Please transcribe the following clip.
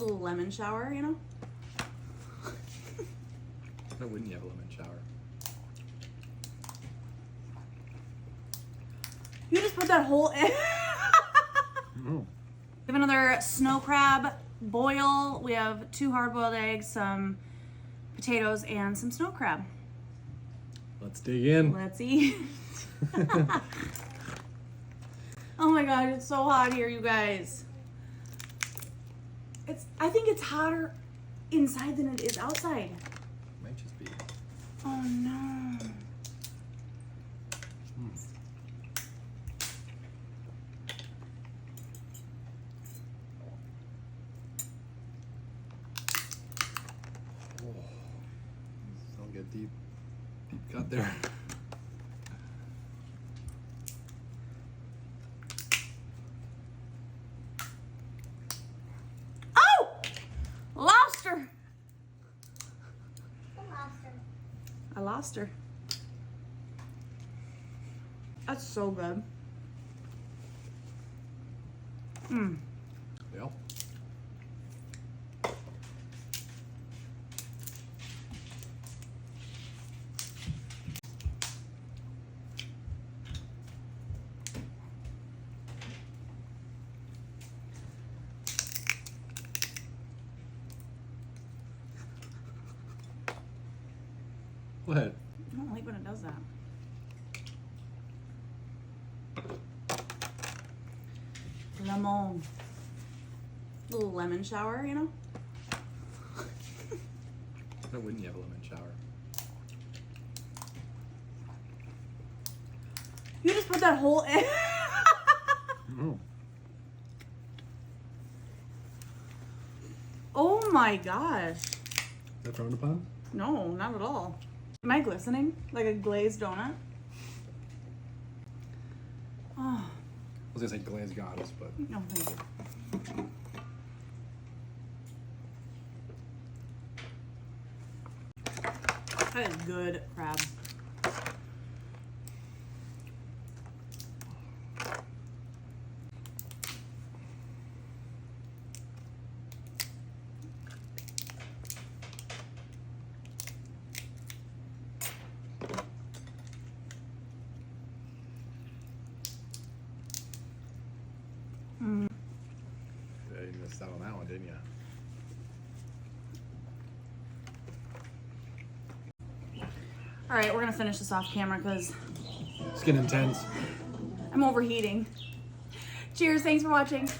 Little lemon shower, you know? Why wouldn't you have a lemon shower? You just put that whole egg. Mm. We have another snow crab boil. We have 2 hard-boiled eggs, some potatoes, and some snow crab. Let's dig in. Let's eat. Oh my god, it's so hot here, you guys. I think it's hotter inside than it is outside. Might just be. Oh no. Oh, don't get deep cut there. Oh! Lost her. I lost her. That's so good. Mmm. Yep. What? I don't like when it does that. Lemon. Little lemon shower, you know? Why wouldn't you have a lemon shower? You just put that whole egg. Mm. Oh my gosh. Is that frowned upon? No, not at all. Am I glistening like a glazed donut? Oh, I was gonna say glazed goddess, but no, thank you. That is good crab. yeah, you missed out on that one, didn't you? All right, we're gonna finish this off camera because It's getting intense. I'm overheating. Cheers, thanks for watching.